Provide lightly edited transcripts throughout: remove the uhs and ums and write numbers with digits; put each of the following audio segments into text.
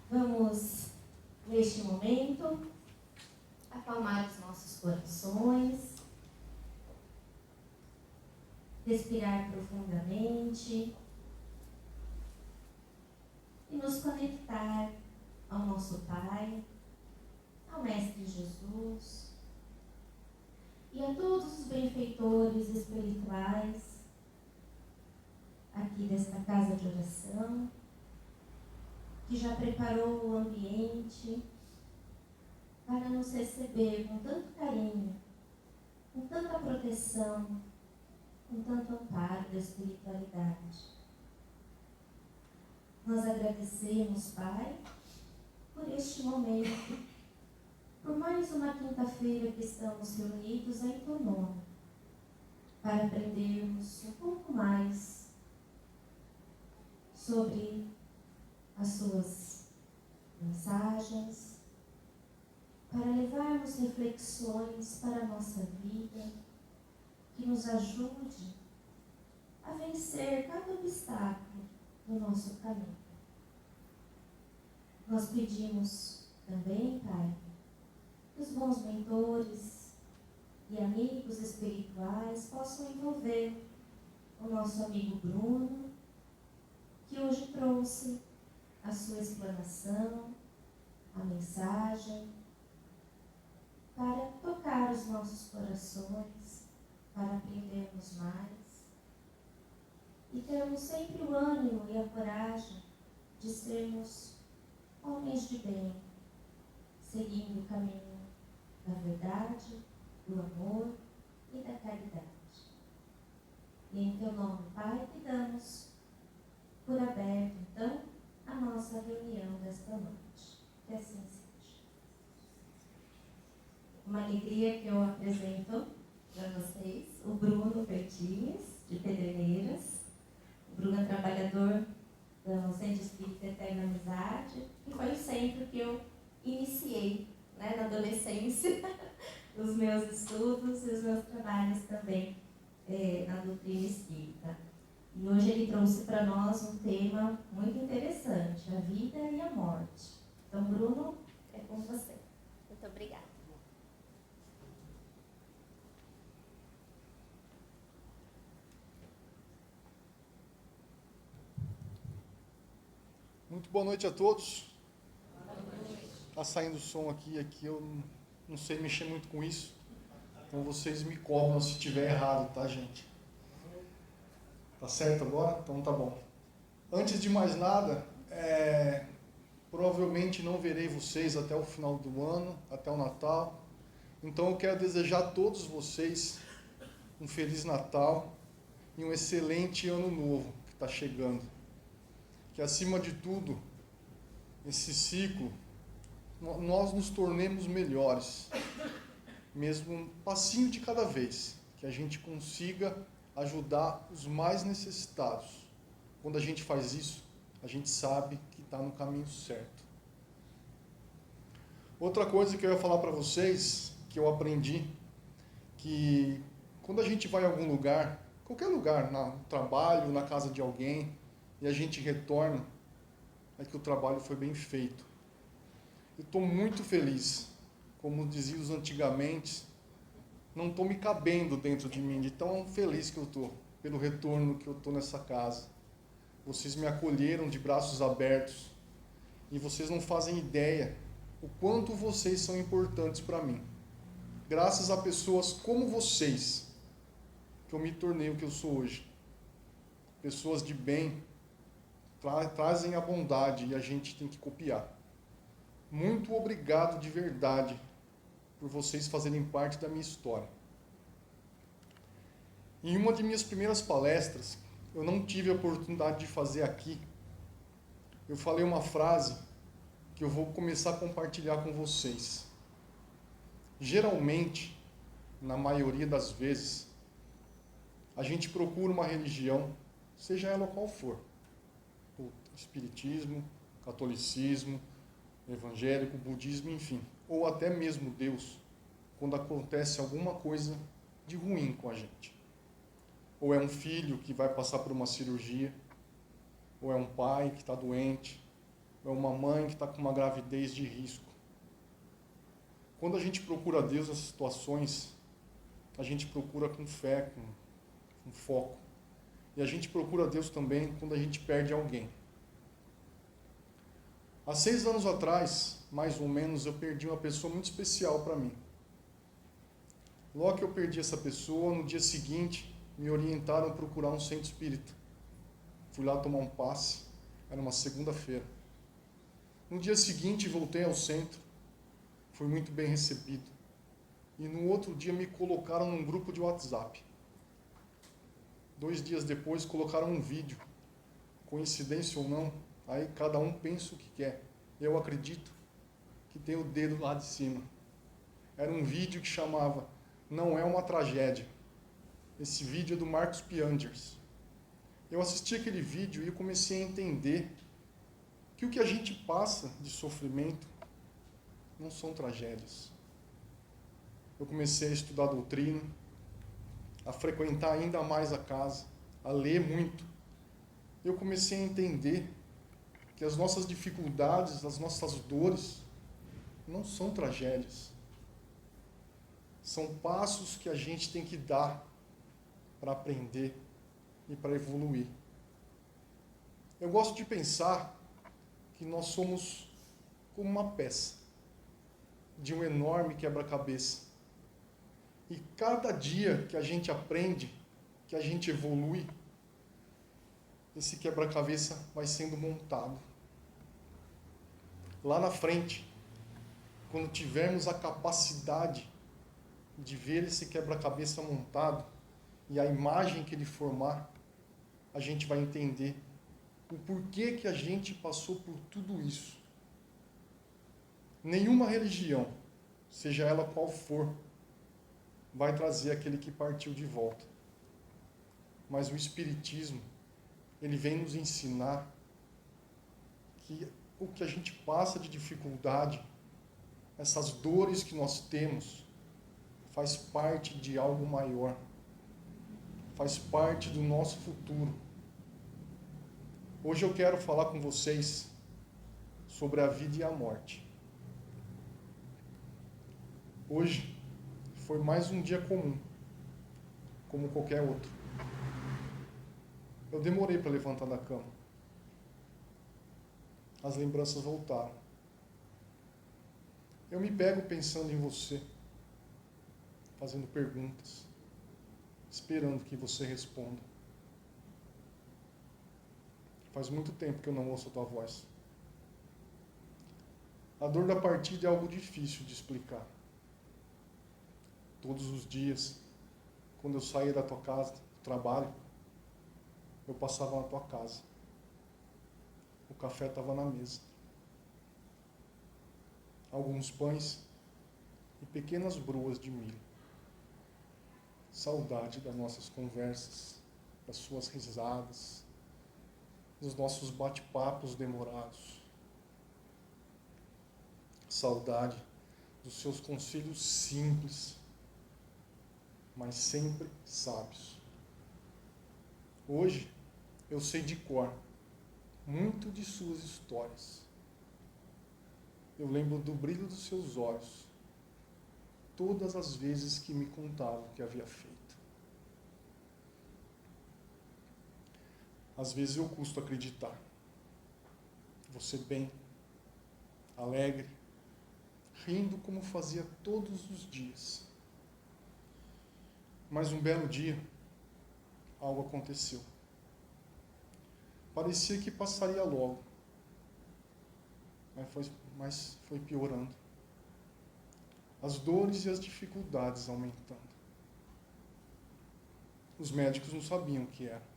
Vamos, neste momento, acalmar os nossos corações, respirar profundamente e nos conectar ao nosso Pai, ao Mestre Jesus e a todos os benfeitores espirituais aqui desta casa de oração, que já preparou o ambiente para nos receber com tanto carinho, com tanta proteção, com tanto amparo da espiritualidade. Nós agradecemos, Pai, por este momento, por mais uma quinta-feira que estamos reunidos em Teu nome, para aprendermos um pouco mais sobre as Suas mensagens, para levarmos reflexões para a nossa vida, que nos ajude a vencer cada obstáculo do nosso caminho. Nós pedimos também, Pai, que os bons mentores e amigos espirituais possam envolver o nosso amigo Bruno, que hoje trouxe a sua explanação, a mensagem, para tocar os nossos corações, para aprendermos mais e termos sempre o ânimo e a coragem de sermos homens de bem, seguindo o caminho da verdade, do amor e da caridade. E em Teu nome, Pai, que damos por aberto, então, a nossa reunião desta noite. Que assim seja. Uma alegria que eu apresento para vocês o Bruno Pertins, de Pederneiras. O Bruno é trabalhador do Centro Espírita Eterna Amizade, que foi o centro que eu iniciei, né, na adolescência, os meus estudos e os meus trabalhos também na doutrina espírita. E hoje ele trouxe para nós um tema muito interessante, a vida e a morte. Então, Bruno, é com você. Muito obrigada. Muito boa noite a todos. Está saindo o som aqui eu não sei mexer muito com isso. Então vocês me cobram se estiver errado, tá, gente? Tá certo agora? Então tá bom. Antes de mais nada, provavelmente não verei vocês até o final do ano, até o Natal. Então eu quero desejar a todos vocês um Feliz Natal e um excelente Ano Novo que está chegando. Que acima de tudo, esse ciclo, nós nos tornemos melhores, mesmo um passinho de cada vez, que a gente consiga ajudar os mais necessitados. Quando a gente faz isso, a gente sabe que está no caminho certo. Outra coisa que eu ia falar para vocês, que eu aprendi, que quando a gente vai a algum lugar, qualquer lugar, no trabalho, na casa de alguém, e a gente retorna, é que o trabalho foi bem feito. Eu estou muito feliz, como diziam os antigamente, não estou me cabendo dentro de mim, de tão feliz que eu estou, pelo retorno que eu estou nessa casa. Vocês me acolheram de braços abertos, e vocês não fazem ideia o quanto vocês são importantes para mim. Graças a pessoas como vocês, que eu me tornei o que eu sou hoje. Pessoas de bem, trazem a bondade e a gente tem que copiar. Muito obrigado de verdade por vocês fazerem parte da minha história. Em uma de minhas primeiras palestras, eu não tive a oportunidade de fazer aqui. Eu falei uma frase que eu vou começar a compartilhar com vocês. Geralmente, na maioria das vezes, a gente procura uma religião, seja ela qual for. O espiritismo, catolicismo, evangélico, budismo, enfim. Ou até mesmo Deus, quando acontece alguma coisa de ruim com a gente. Ou é um filho que vai passar por uma cirurgia, ou é um pai que está doente, é uma mãe que está com uma gravidez de risco. Quando a gente procura Deus nessas situações, a gente procura com fé, com foco. E a gente procura Deus também quando a gente perde alguém. Há 6 anos atrás, mais ou menos, eu perdi uma pessoa muito especial para mim. Logo que eu perdi essa pessoa, no dia seguinte, me orientaram a procurar um centro espírita. Fui lá tomar um passe, era uma segunda-feira. No dia seguinte, voltei ao centro, fui muito bem recebido. E no outro dia me colocaram num grupo de WhatsApp. 2 dias depois, colocaram um vídeo. Coincidência ou não, aí cada um pensa o que quer. Eu acredito que tem o dedo lá de cima. Era um vídeo que chamava Não é uma Tragédia. Esse vídeo é do Marcos Piangers. Eu assisti aquele vídeo e eu comecei a entender que o que a gente passa de sofrimento não são tragédias. Eu comecei a estudar doutrina, a frequentar ainda mais a casa, a ler muito. Eu comecei a entender que as nossas dificuldades, as nossas dores, não são tragédias. São passos que a gente tem que dar para aprender e para evoluir. Eu gosto de pensar que nós somos como uma peça de um enorme quebra-cabeça. E cada dia que a gente aprende, que a gente evolui, esse quebra-cabeça vai sendo montado. Lá na frente, quando tivermos a capacidade de ver esse quebra-cabeça montado e a imagem que ele formar, a gente vai entender o porquê que a gente passou por tudo isso. Nenhuma religião, seja ela qual for, vai trazer aquele que partiu de volta. Mas o Espiritismo, ele vem nos ensinar que o que a gente passa de dificuldade, essas dores que nós temos, faz parte de algo maior, faz parte do nosso futuro. Hoje eu quero falar com vocês sobre a vida e a morte. Hoje foi mais um dia comum, como qualquer outro. Eu demorei para levantar da cama. As lembranças voltaram. Eu me pego pensando em você, fazendo perguntas, esperando que você responda. Faz muito tempo que eu não ouço a tua voz. A dor da partida é algo difícil de explicar. Todos os dias, quando eu saía da tua casa, do trabalho, eu passava na tua casa. O café estava na mesa. Alguns pães e pequenas broas de milho. Saudade das nossas conversas, das suas risadas, dos nossos bate-papos demorados. Saudade dos seus conselhos simples, mas sempre sábios. Hoje, eu sei de cor muito de suas histórias. Eu lembro do brilho dos seus olhos, todas as vezes que me contavam o que havia feito. Às vezes eu custo acreditar. Você bem, alegre, rindo como fazia todos os dias. Mas um belo dia, algo aconteceu. Parecia que passaria logo, mas foi piorando. As dores e as dificuldades aumentando. Os médicos não sabiam o que era.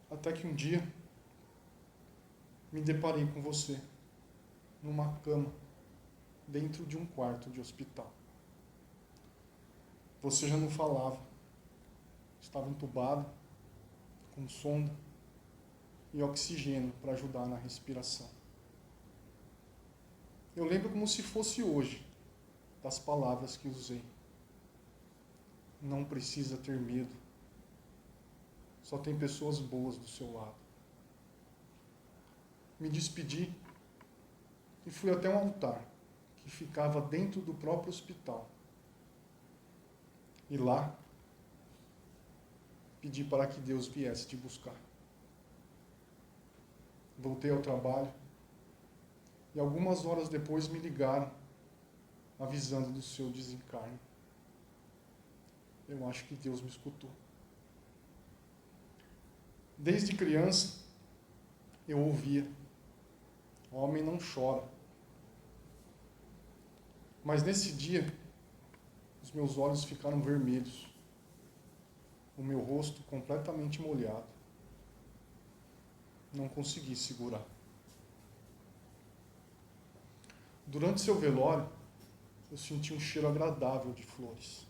Até que um dia, me deparei com você, numa cama, dentro de um quarto de hospital. Você já não falava, estava entubado, com sonda e oxigênio para ajudar na respiração. Eu lembro como se fosse hoje, das palavras que usei. Não precisa ter medo, só tem pessoas boas do seu lado. me despedi e fui até um altar que ficava dentro do próprio hospital. E lá, pedi para que Deus viesse te buscar. Voltei ao trabalho e algumas horas depois me ligaram avisando do seu desencarne. Eu acho que Deus me escutou. Desde criança, eu ouvia: homem não chora. Mas nesse dia, os meus olhos ficaram vermelhos, o meu rosto completamente molhado. Não consegui segurar. Durante seu velório, eu senti um cheiro agradável de flores.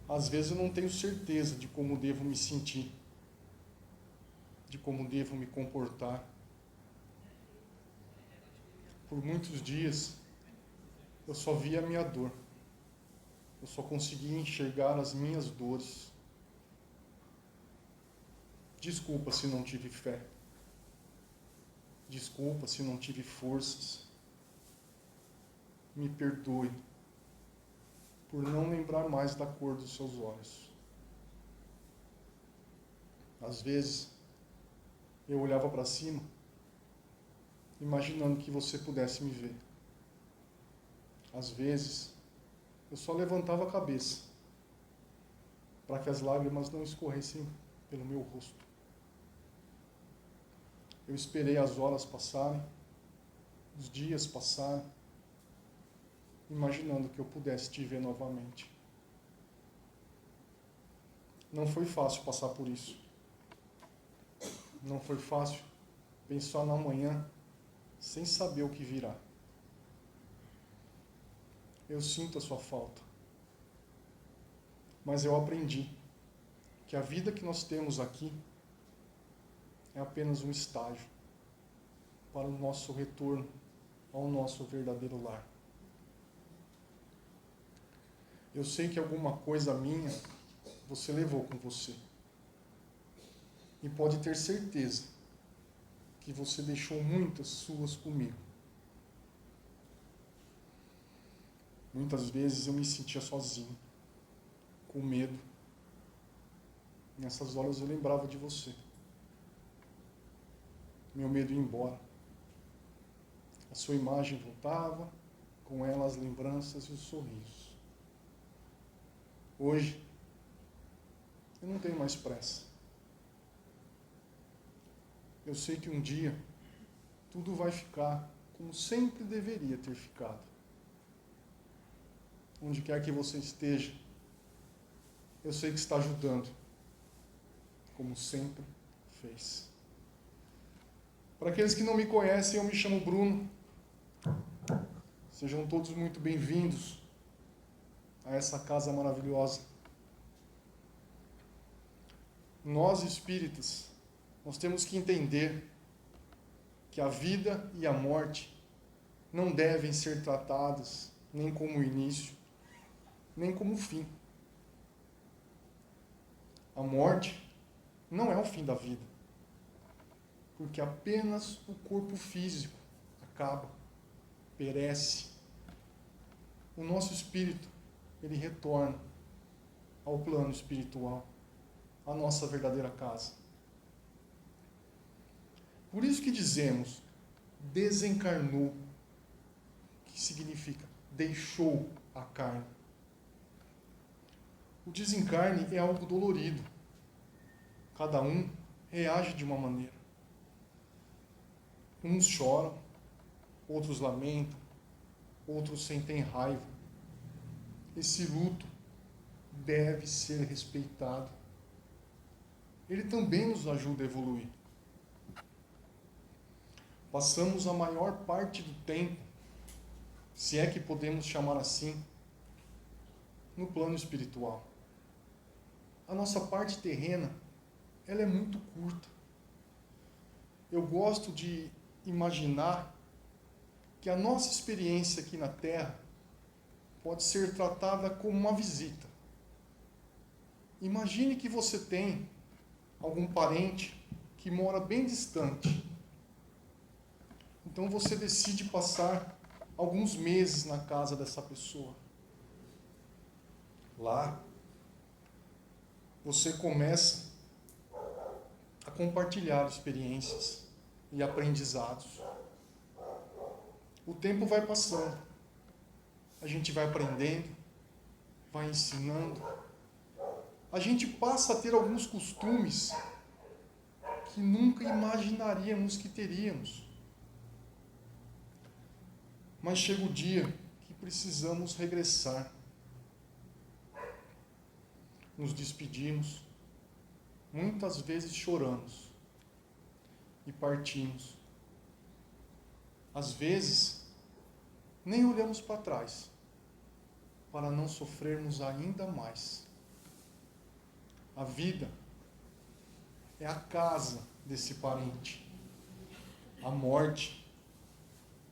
Às vezes eu não tenho certeza de como devo me sentir, de como devo me comportar. Por muitos dias, eu só via a minha dor. Eu só conseguia enxergar as minhas dores. Desculpa se não tive fé. Desculpa se não tive forças. Me perdoe por não lembrar mais da cor dos seus olhos. Às vezes, eu olhava para cima, imaginando que você pudesse me ver. Às vezes, eu só levantava a cabeça para que as lágrimas não escorressem pelo meu rosto. Eu esperei as horas passarem, os dias passarem, imaginando que eu pudesse te ver novamente. Não foi fácil passar por isso. Não foi fácil pensar na manhã sem saber o que virá. Eu sinto a sua falta. Mas eu aprendi que a vida que nós temos aqui é apenas um estágio para o nosso retorno ao nosso verdadeiro lar. Eu sei que alguma coisa minha você levou com você. E pode ter certeza que você deixou muitas suas comigo. Muitas vezes eu me sentia sozinho, com medo. Nessas horas eu lembrava de você. Meu medo ia embora. A sua imagem voltava, com ela as lembranças e os sorrisos. Hoje, eu não tenho mais pressa. Eu sei que um dia, tudo vai ficar como sempre deveria ter ficado. Onde quer que você esteja, eu sei que está ajudando, como sempre fez. Para aqueles que não me conhecem, eu me chamo Bruno. Sejam todos muito bem-vindos a essa casa maravilhosa. Nós espíritas, nós temos que entender que a vida e a morte não devem ser tratadas nem como início, nem como fim. A morte não é o fim da vida, porque apenas o corpo físico acaba, perece. O nosso espírito, ele retorna ao plano espiritual, à nossa verdadeira casa. Por isso que dizemos, desencarnou, que significa deixou a carne. O desencarne é algo dolorido. Cada um reage de uma maneira. Uns choram, outros lamentam, outros sentem raiva. Esse luto deve ser respeitado. Ele também nos ajuda a evoluir. Passamos a maior parte do tempo, se é que podemos chamar assim, no plano espiritual. A nossa parte terrena, ela é muito curta. Eu gosto de imaginar que a nossa experiência aqui na Terra pode ser tratada como uma visita. Imagine que você tem algum parente que que mora bem distante. Então você decide passar alguns meses na casa dessa pessoa. Lá, você começa a compartilhar experiências e aprendizados. O tempo vai passando, a gente vai aprendendo, vai ensinando. A gente passa a ter alguns costumes que nunca imaginaríamos que teríamos. Mas chega o dia que precisamos regressar. Nos despedimos, muitas vezes choramos e partimos. Às vezes, nem olhamos para trás, para não sofrermos ainda mais. A vida é a casa desse parente. A morte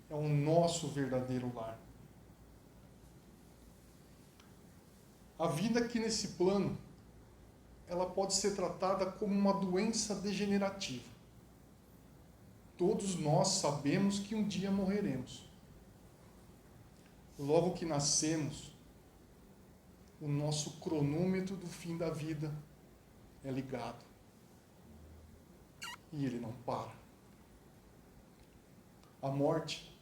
é o nosso verdadeiro lar. A vida aqui nesse plano, ela pode ser tratada como uma doença degenerativa. Todos nós sabemos que um dia morreremos. Logo que nascemos, o nosso cronômetro do fim da vida é ligado. E ele não para. A morte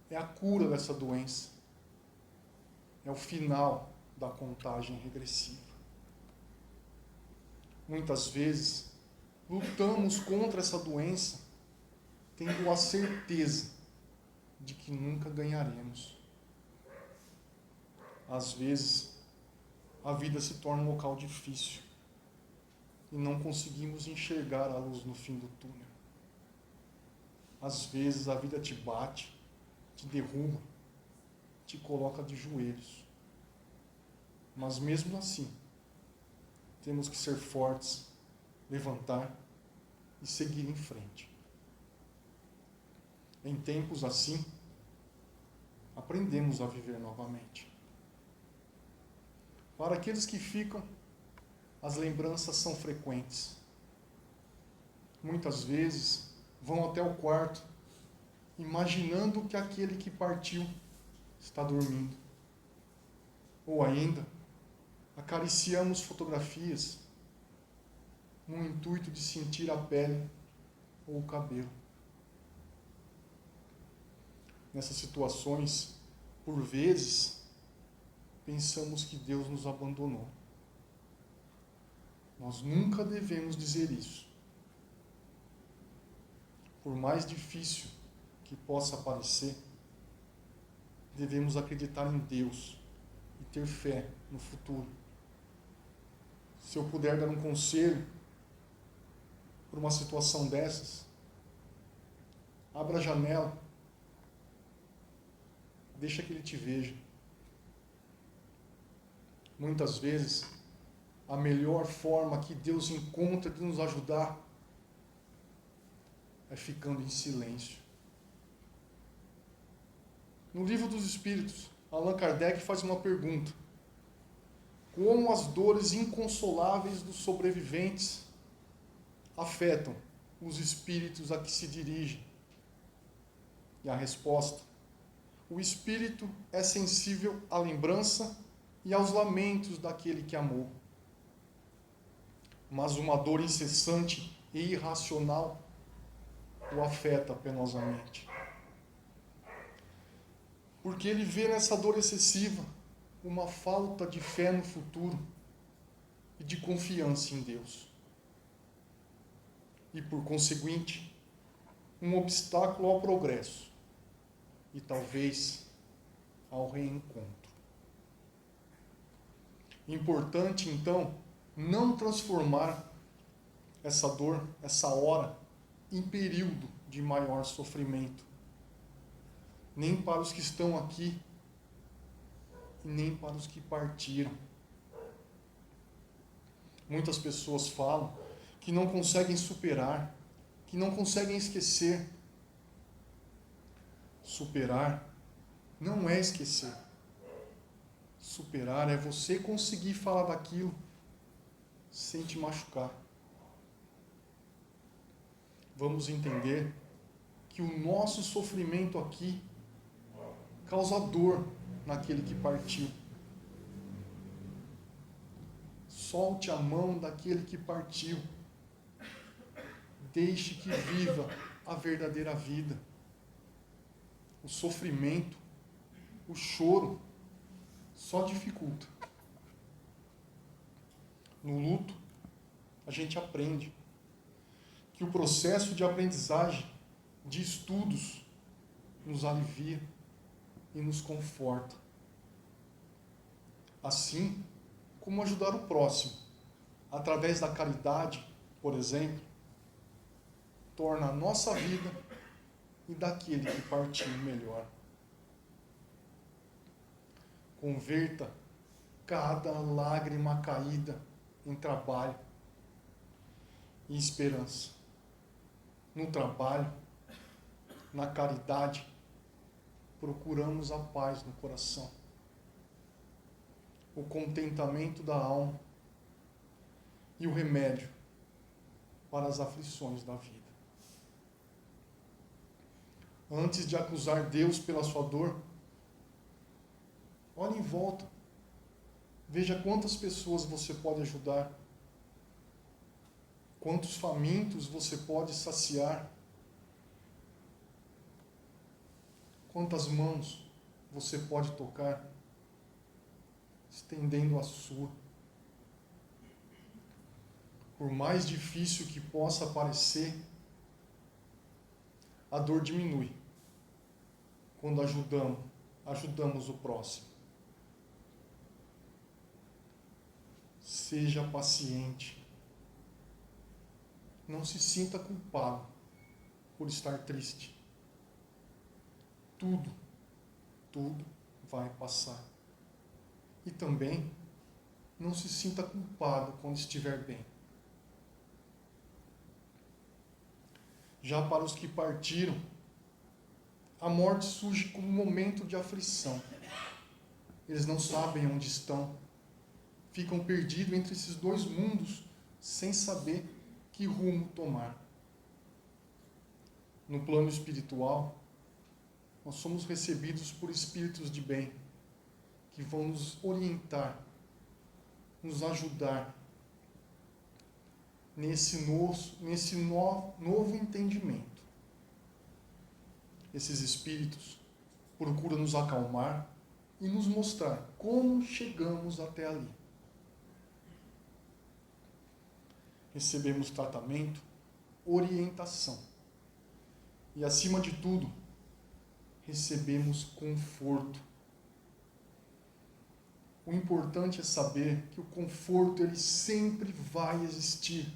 é a cura dessa doença. É o final da contagem regressiva. Muitas vezes, lutamos contra essa doença, tendo a certeza de que nunca ganharemos. Às vezes, a vida se torna um local difícil e não conseguimos enxergar a luz no fim do túnel. Às vezes, a vida te bate, te derruba, te coloca de joelhos. Mas mesmo assim, temos que ser fortes, levantar e seguir em frente. Em tempos assim, aprendemos a viver novamente. Para aqueles que ficam, as lembranças são frequentes. Muitas vezes vão até o quarto, imaginando que aquele que partiu está dormindo. Ou ainda, acariciamos fotografias no intuito de sentir a pele ou o cabelo. Nessas situações, por vezes, pensamos que Deus nos abandonou. Nós nunca devemos dizer isso. Por mais difícil que possa parecer, devemos acreditar em Deus e ter fé no futuro. Se eu puder dar um conselho para uma situação dessas, abra a janela, deixa que ele te veja. Muitas vezes, a melhor forma que Deus encontra de nos ajudar é ficando em silêncio. No Livro dos Espíritos, Allan Kardec faz uma pergunta: como as dores inconsoláveis dos sobreviventes afetam os espíritos a que se dirigem? E a resposta: o espírito é sensível à lembrança e aos lamentos daquele que amou. Mas uma dor incessante e irracional o afeta penosamente. Porque ele vê nessa dor excessiva uma falta de fé no futuro e de confiança em Deus. E, por conseguinte, um obstáculo ao progresso e talvez ao reencontro. Importante, então, não transformar essa dor, essa hora, em período de maior sofrimento. Nem para os que estão aqui, e nem para os que partiram. Muitas pessoas falam que não conseguem superar, que não conseguem esquecer. Superar não é esquecer. Superar é você conseguir falar daquilo sem te machucar. vamos entender que o nosso sofrimento aqui causa dor naquele que partiu. Solte a mão daquele que partiu. Deixe que viva a verdadeira vida. O sofrimento, o choro, só dificulta. No luto, a gente aprende que o processo de aprendizagem, de estudos, nos alivia e nos conforta. Assim como ajudar o próximo, através da caridade, por exemplo, torna a nossa vida e daquele que partiu melhor. Converta cada lágrima caída em trabalho e esperança. No trabalho, na caridade, procuramos a paz no coração, o contentamento da alma e o remédio para as aflições da vida. Antes de acusar Deus pela sua dor, olhe em volta. Veja quantas pessoas você pode ajudar. Quantos famintos você pode saciar. Quantas mãos você pode tocar, estendendo a sua. Por mais difícil que possa parecer, a dor diminui quando ajudamos o próximo. Seja paciente. Não se sinta culpado por estar triste. Tudo vai passar. E também não se sinta culpado quando estiver bem. Já para os que partiram, a morte surge como um momento de aflição. Eles não sabem onde estão. Ficam perdidos entre esses dois mundos, sem saber que rumo tomar. No plano espiritual, nós somos recebidos por espíritos de bem, que vão nos orientar, nos ajudar nesse novo entendimento. Esses espíritos procuram nos acalmar e nos mostrar como chegamos até ali. Recebemos tratamento, orientação e, acima de tudo, recebemos conforto. O importante é saber que o conforto ele sempre vai existir.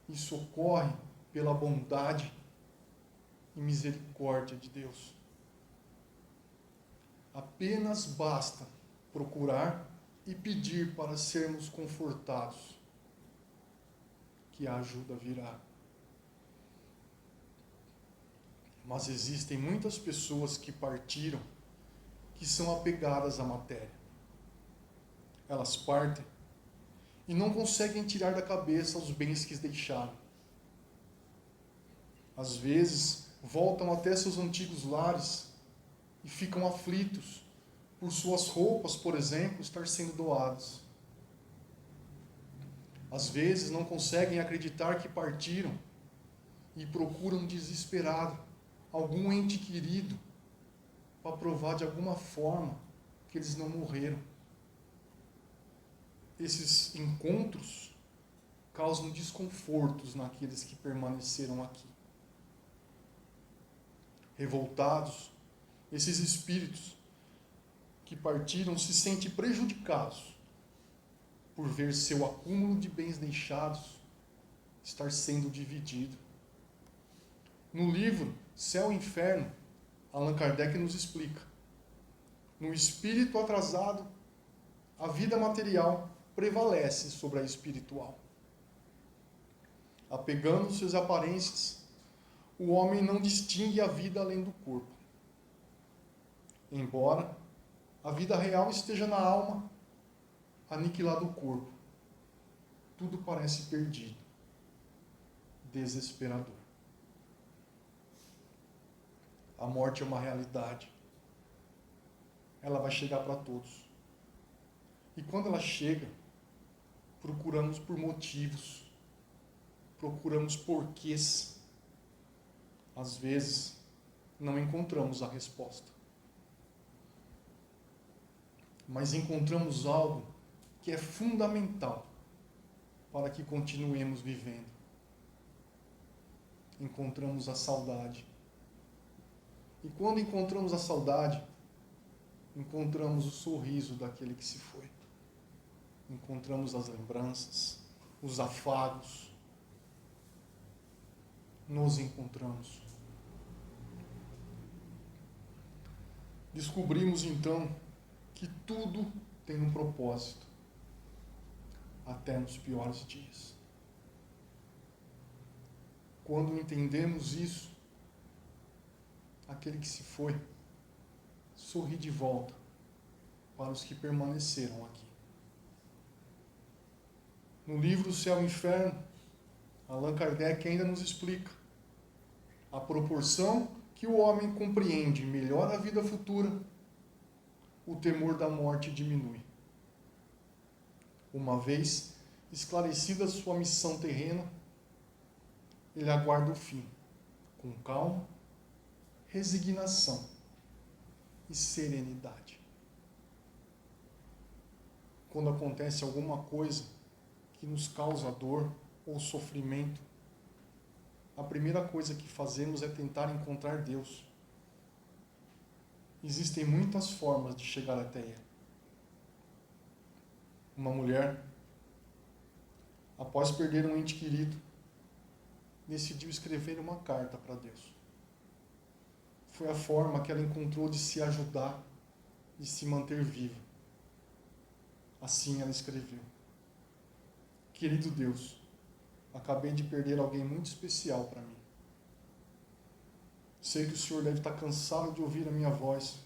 Isso ocorre pela bondade e misericórdia de Deus. Apenas basta procurar e pedir para sermos confortados, que a ajuda virá. Mas existem muitas pessoas que partiram, que são apegadas à matéria. Elas partem e não conseguem tirar da cabeça os bens que deixaram. Às vezes, voltam até seus antigos lares e ficam aflitos por suas roupas, por exemplo, estar sendo doadas. Às vezes, não conseguem acreditar que partiram e procuram desesperado algum ente querido para provar de alguma forma que eles não morreram. Esses encontros causam desconfortos naqueles que permaneceram aqui. Revoltados, esses espíritos que partiram se sentem prejudicados por ver seu acúmulo de bens deixados estar sendo dividido. No livro Céu e Inferno, Allan Kardec nos explica: no espírito atrasado, a vida material prevalece sobre a espiritual. Apegando-se às aparências, o homem não distingue a vida além do corpo. Embora a vida real esteja na alma, aniquilado o corpo, tudo parece perdido. desesperador. A morte é uma realidade. Ela vai chegar para todos. E quando ela chega, procuramos por motivos, procuramos porquês. Às vezes, não encontramos a resposta. Mas encontramos algo que é fundamental para que continuemos vivendo. Encontramos a saudade. E quando encontramos a saudade, encontramos o sorriso daquele que se foi. Encontramos as lembranças, os afagos. Nos encontramos. Descobrimos então que tudo tem um propósito, até nos piores dias. Quando entendemos isso, aquele que se foi sorri de volta para os que permaneceram aqui. No livro O Céu e o Inferno, Allan Kardec ainda nos explica a proporção que o homem compreende melhor a vida futura, o temor da morte diminui. Uma vez esclarecida a sua missão terrena, ele aguarda o fim, com calma, resignação e serenidade. Quando acontece alguma coisa que nos causa dor ou sofrimento, a primeira coisa que fazemos é tentar encontrar Deus. Existem muitas formas de chegar até Ele. Uma mulher, após perder um ente querido, decidiu escrever uma carta para Deus. Foi a forma que ela encontrou de se ajudar e se manter viva. Assim ela escreveu: Querido Deus, acabei de perder alguém muito especial para mim. Sei que o Senhor deve estar cansado de ouvir a minha voz,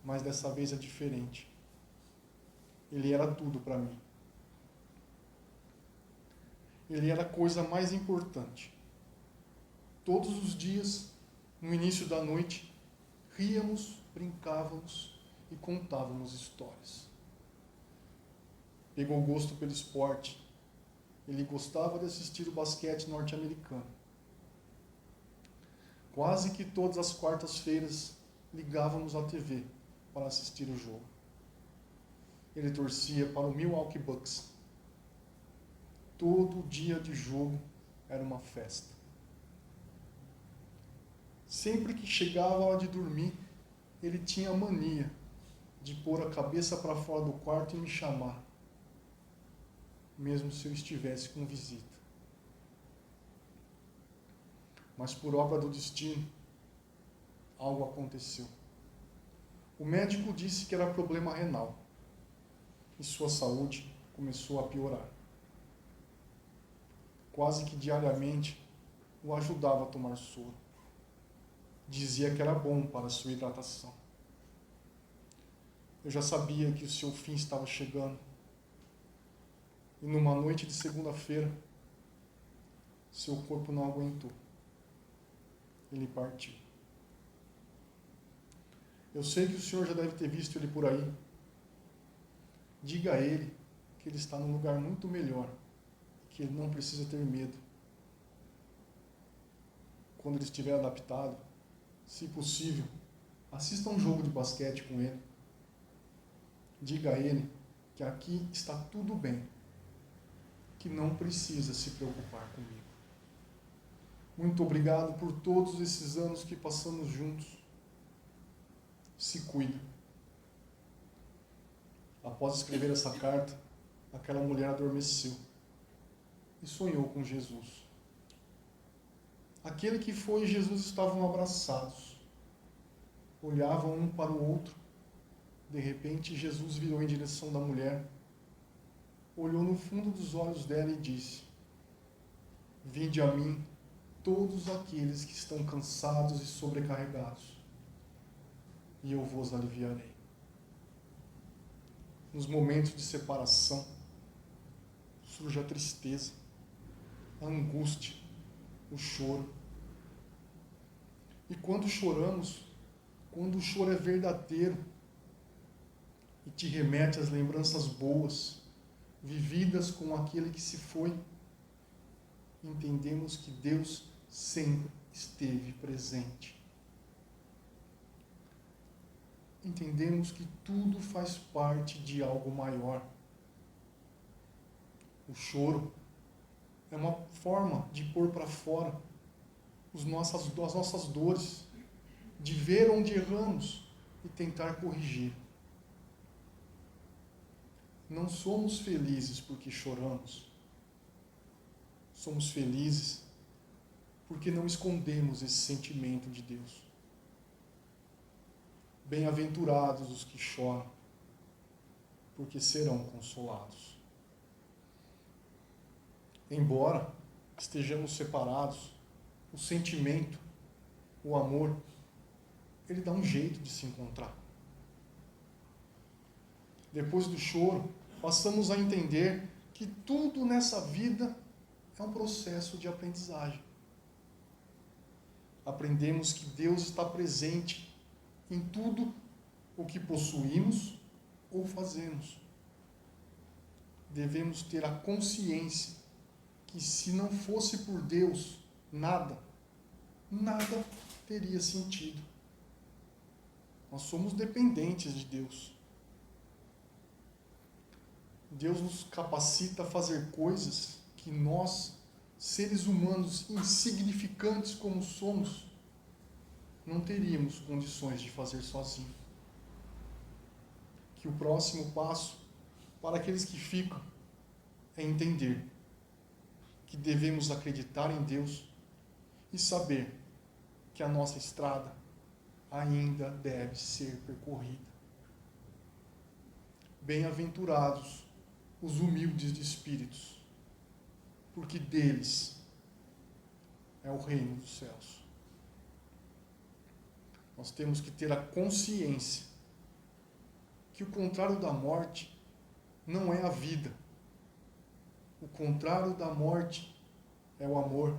mas dessa vez é diferente. Ele era tudo para mim. Ele era a coisa mais importante. Todos os dias, no início da noite, ríamos, brincávamos e contávamos histórias. Pegou gosto pelo esporte. Ele gostava de assistir o basquete norte-americano. Quase que todas as quartas-feiras ligávamos à TV para assistir o jogo. Ele torcia para o Milwaukee Bucks. Todo dia de jogo era uma festa. Sempre que chegava a hora de dormir, ele tinha a mania de pôr a cabeça para fora do quarto e me chamar, mesmo se eu estivesse com visita. Mas por obra do destino, algo aconteceu. O médico disse que era problema renal e sua saúde começou a piorar. Quase que diariamente o ajudava a tomar soro. Dizia que era bom para a sua hidratação. Eu já sabia que o seu fim estava chegando. E numa noite de segunda-feira, seu corpo não aguentou. Ele partiu. Eu sei que o senhor já deve ter visto ele por aí. Diga a ele que ele está num lugar muito melhor, que ele não precisa ter medo. Quando ele estiver adaptado, se possível, assista um jogo de basquete com ele. Diga a ele que aqui está tudo bem, que não precisa se preocupar comigo. Muito obrigado por todos esses anos que passamos juntos. Se cuida. Após escrever essa carta, aquela mulher adormeceu e sonhou com Jesus. Aquele que foi e Jesus estavam abraçados. Olhavam um para o outro. De repente, Jesus virou em direção da mulher, olhou no fundo dos olhos dela e disse: Vinde a mim, todos aqueles que estão cansados e sobrecarregados, e eu vos aliviarei. Nos momentos de separação, surge a tristeza, a angústia, o choro. E quando choramos, quando o choro é verdadeiro e te remete às lembranças boas, vividas com aquele que se foi, entendemos que Deus sempre esteve presente. Entendemos que tudo faz parte de algo maior. O choro é uma forma de pôr para fora as nossas dores, de ver onde erramos e tentar corrigir. Não somos felizes porque choramos. Somos felizes porque não escondemos esse sentimento de Deus. Bem-aventurados os que choram, porque serão consolados. Embora estejamos separados, o sentimento, o amor, ele dá um jeito de se encontrar. Depois do choro, passamos a entender que tudo nessa vida é um processo de aprendizagem. Aprendemos que Deus está presente em tudo o que possuímos ou fazemos. Devemos ter a consciência que se não fosse por Deus, nada teria sentido. Nós somos dependentes de Deus. Deus nos capacita a fazer coisas que nós, seres humanos insignificantes como somos, não teríamos condições de fazer sozinhos. Que o próximo passo para aqueles que ficam é entender que devemos acreditar em Deus e saber que a nossa estrada ainda deve ser percorrida. Bem-aventurados os humildes de espíritos, porque deles é o reino dos céus. Nós temos que ter a consciência que o contrário da morte não é a vida. O contrário da morte é o amor.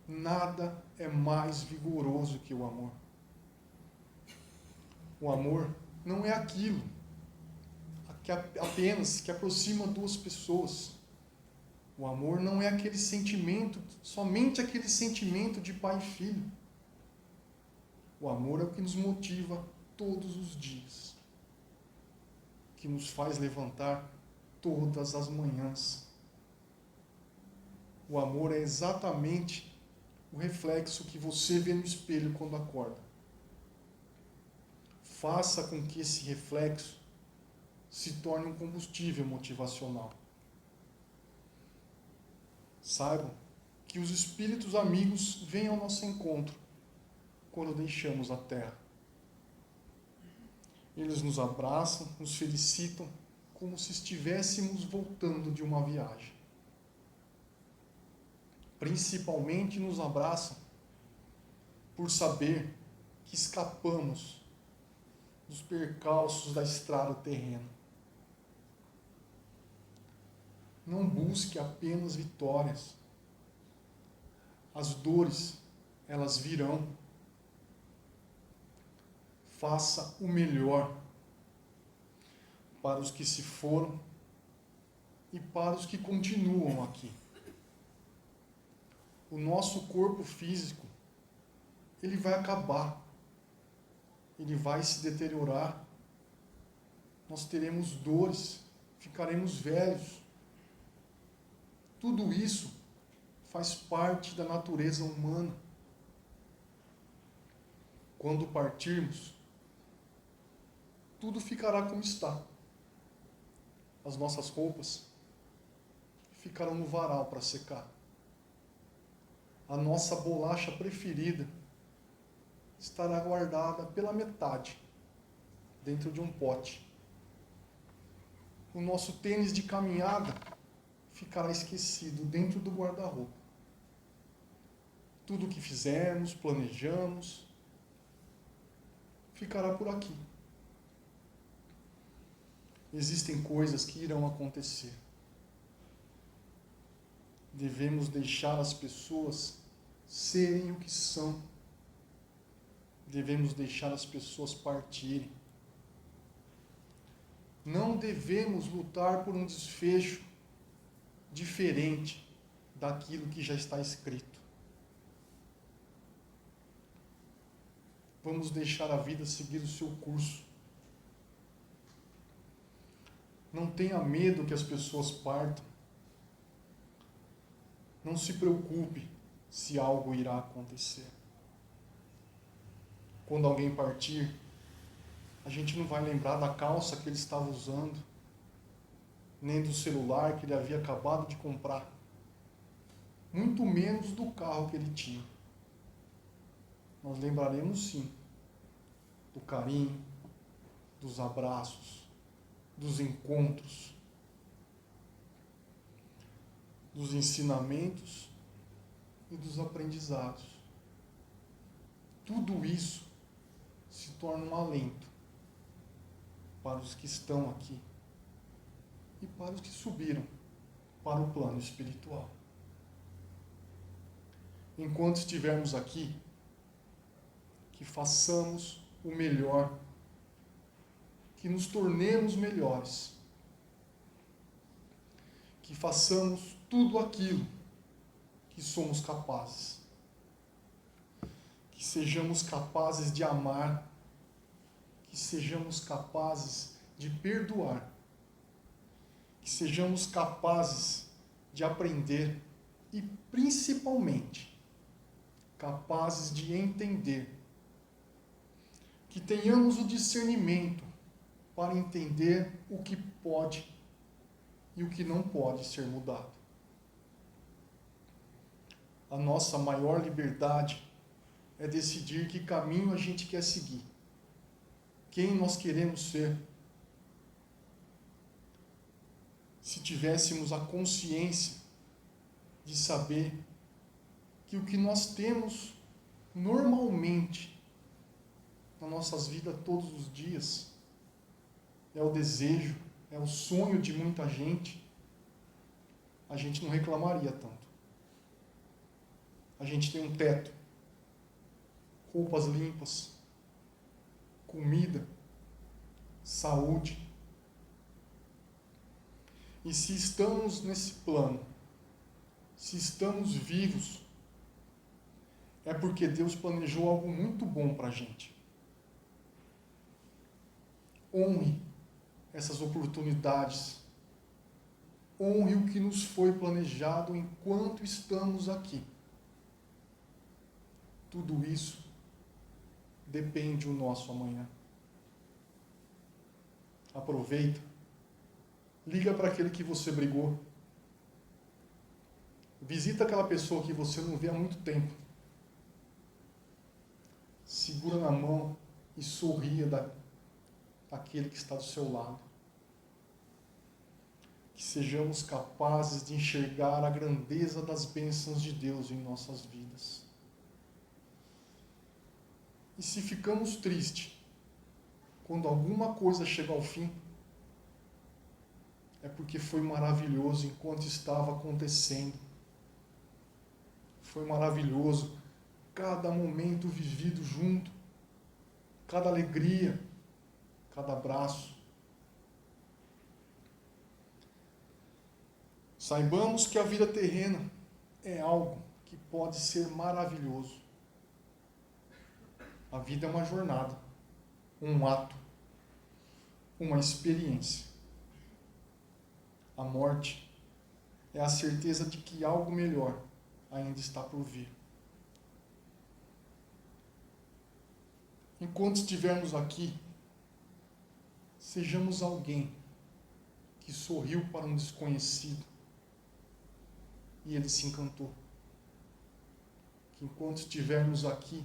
Nada é mais vigoroso que o amor. O amor não é aquilo que apenas que aproxima duas pessoas. O amor não é aquele sentimento, somente aquele sentimento de pai e filho. O amor é o que nos motiva todos os dias, que nos faz levantar todas as manhãs. O amor é exatamente o reflexo que você vê no espelho quando acorda. Faça com que esse reflexo se torne um combustível motivacional. Saibam que os espíritos amigos vêm ao nosso encontro quando deixamos a terra. Eles nos abraçam, nos felicitam, como se estivéssemos voltando de uma viagem. Principalmente nos abraçam por saber que escapamos dos percalços da estrada terrena. Não busque apenas vitórias. As dores, elas virão. Faça o melhor para os que se foram e para os que continuam aqui. O nosso corpo físico, ele vai acabar, ele vai se deteriorar, nós teremos dores, ficaremos velhos. Tudo isso faz parte da natureza humana. Quando partirmos, tudo ficará como está. As nossas roupas ficarão no varal para secar. A nossa bolacha preferida estará guardada pela metade, dentro de um pote. O nosso tênis de caminhada ficará esquecido dentro do guarda-roupa. Tudo o que fizemos, planejamos, ficará por aqui. Existem coisas que irão acontecer. devemos deixar as pessoas serem o que são. Devemos deixar as pessoas partirem. Não devemos lutar por um desfecho diferente daquilo que já está escrito. Vamos deixar a vida seguir o seu curso. Não tenha medo que as pessoas partam. Não se preocupe se algo irá acontecer. Quando alguém partir, a gente não vai lembrar da calça que ele estava usando, nem do celular que ele havia acabado de comprar, muito menos do carro que ele tinha. Nós lembraremos sim do carinho, dos abraços, dos encontros, dos ensinamentos e dos aprendizados. Tudo isso se torna um alento para os que estão aqui e para os que subiram para o plano espiritual. Enquanto estivermos aqui, que façamos o melhor, que nos tornemos melhores, que façamos tudo aquilo que somos capazes, que sejamos capazes de amar, que sejamos capazes de perdoar, que sejamos capazes de aprender e, principalmente, capazes de entender, que tenhamos o discernimento para entender o que pode e o que não pode ser mudado. A nossa maior liberdade é decidir que caminho a gente quer seguir, quem nós queremos ser. Se tivéssemos a consciência de saber que o que nós temos normalmente nas nossas vidas todos os dias é o desejo, é o sonho de muita gente, a gente não reclamaria tanto. A gente tem um teto, roupas limpas, comida, saúde. E se estamos nesse plano, se estamos vivos, é porque Deus planejou algo muito bom para a gente. Honre essas oportunidades. Honre o que nos foi planejado enquanto estamos aqui. Tudo isso depende do nosso amanhã. Aproveita. Liga para aquele que você brigou. Visita aquela pessoa que você não vê há muito tempo. Segura na mão e sorria daquele que está do seu lado. Que sejamos capazes de enxergar a grandeza das bênçãos de Deus em nossas vidas. E se ficamos tristes quando alguma coisa chega ao fim, é porque foi maravilhoso enquanto estava acontecendo. Foi maravilhoso cada momento vivido junto, cada alegria, cada abraço. Saibamos que a vida terrena é algo que pode ser maravilhoso. A vida é uma jornada, um ato, uma experiência. A morte é a certeza de que algo melhor ainda está por vir. Enquanto estivermos aqui, sejamos alguém que sorriu para um desconhecido e ele se encantou. Que enquanto estivermos aqui,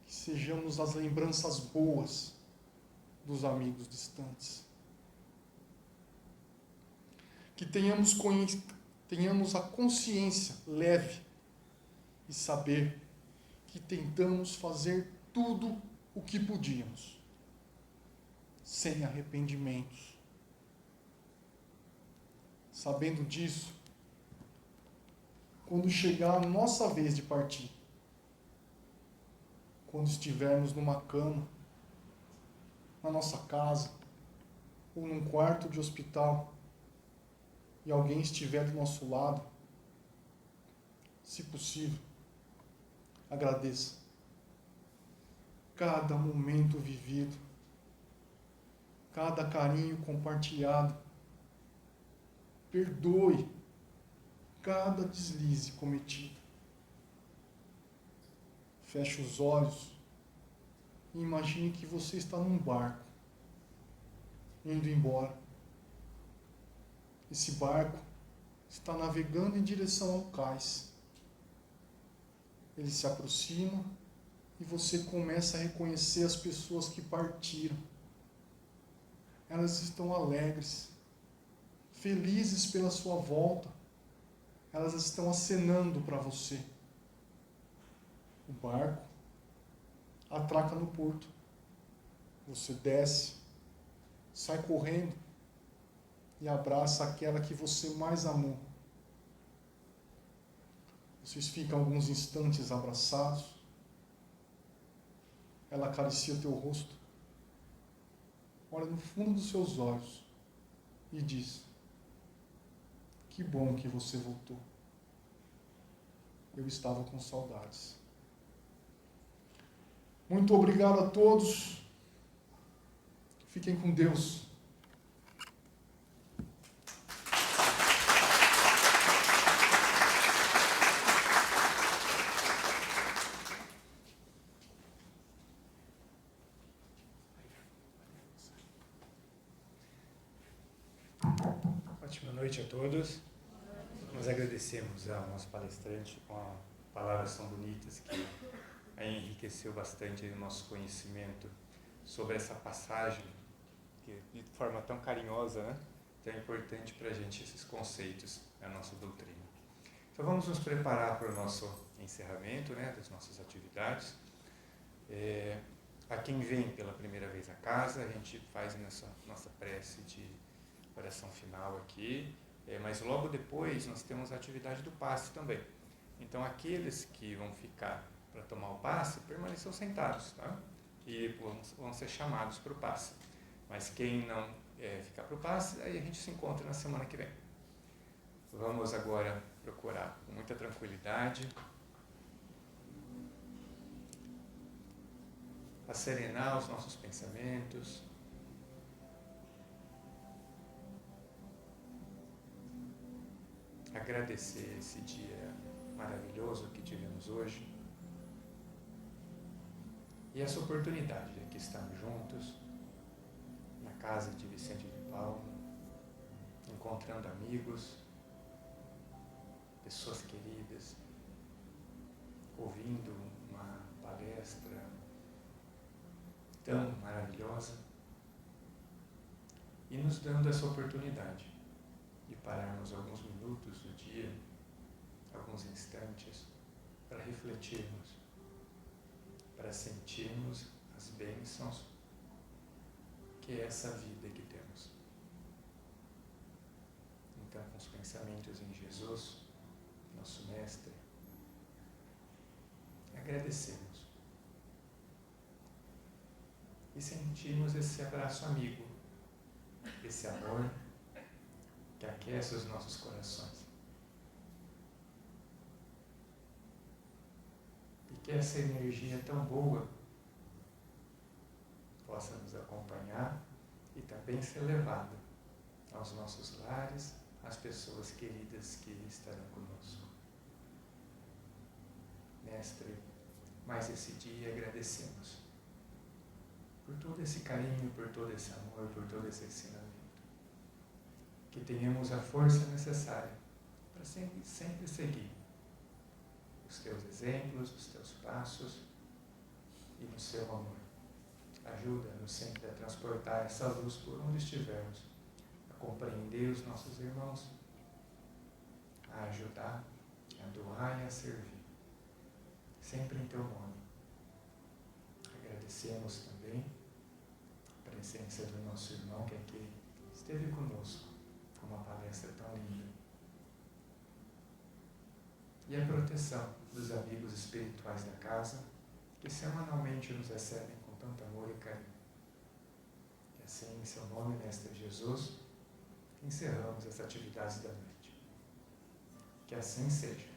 que sejamos as lembranças boas dos amigos distantes. Que tenhamos a consciência leve e saber que tentamos fazer tudo o que podíamos, sem arrependimentos. Sabendo disso, quando chegar a nossa vez de partir. Quando estivermos numa cama, na nossa casa, ou num quarto de hospital, e alguém estiver do nosso lado, se possível, agradeça cada momento vivido, cada carinho compartilhado. Perdoe cada deslize cometido. Feche os olhos e imagine que você está num barco, indo embora. Esse barco está navegando em direção ao cais. Ele se aproxima e você começa a reconhecer as pessoas que partiram. Elas estão alegres, felizes pela sua volta. Elas estão acenando para você. O barco atraca no porto. Você desce, sai correndo e abraça aquela que você mais amou. Vocês ficam alguns instantes abraçados. Ela acaricia teu rosto, olha no fundo dos seus olhos e diz: que bom que você voltou. Eu estava com saudades. Muito obrigado a todos. Fiquem com Deus. Ótima noite a todos. Nós agradecemos ao nosso palestrante com palavras tão bonitas que enriqueceu bastante o nosso conhecimento sobre essa passagem, que de forma tão carinhosa, né? Tão importante para a gente esses conceitos, a nossa doutrina. Então vamos nos preparar para o nosso encerramento, né, das nossas atividades. A quem vem pela primeira vez à casa, a gente faz essa nossa prece de oração final aqui, mas logo depois nós temos a atividade do passe também. Então aqueles que vão ficar para tomar o passe, permaneçam sentados, tá? E vão ser chamados para o passe. Mas quem não ficar para o passe, aí a gente se encontra na semana que vem. Vamos agora procurar com muita tranquilidade serenar os nossos pensamentos, agradecer esse dia maravilhoso que tivemos hoje e essa oportunidade de aqui estarmos juntos na casa de Vicente de Paulo, encontrando amigos, pessoas queridas, ouvindo uma palestra tão maravilhosa e nos dando essa oportunidade de pararmos alguns minutos do dia, alguns instantes, para refletirmos, para sentirmos as bênçãos que é essa vida que temos. Então, com os pensamentos em Jesus, nosso Mestre, agradecemos e sentimos esse abraço amigo, esse amor que aquece os nossos corações. E que essa energia tão boa possa nos acompanhar e também ser levada aos nossos lares, às pessoas queridas que estarão conosco. Mestre, mais esse dia agradecemos por todo esse carinho, por todo esse amor, por todo esse ensinamento. Que tenhamos a força necessária para sempre seguir os teus exemplos, os teus passos e no seu amor. Ajuda-nos sempre a transportar essa luz por onde estivermos, a compreender os nossos irmãos, a ajudar, a doar e a servir, sempre em teu nome. Agradecemos também a presença do nosso irmão que aqui esteve conosco com uma palestra tão linda. e a proteção dos amigos espirituais da casa, que semanalmente nos recebem com tanto amor e carinho. E assim, em seu nome, Mestre Jesus, encerramos as atividades da noite. Que assim seja.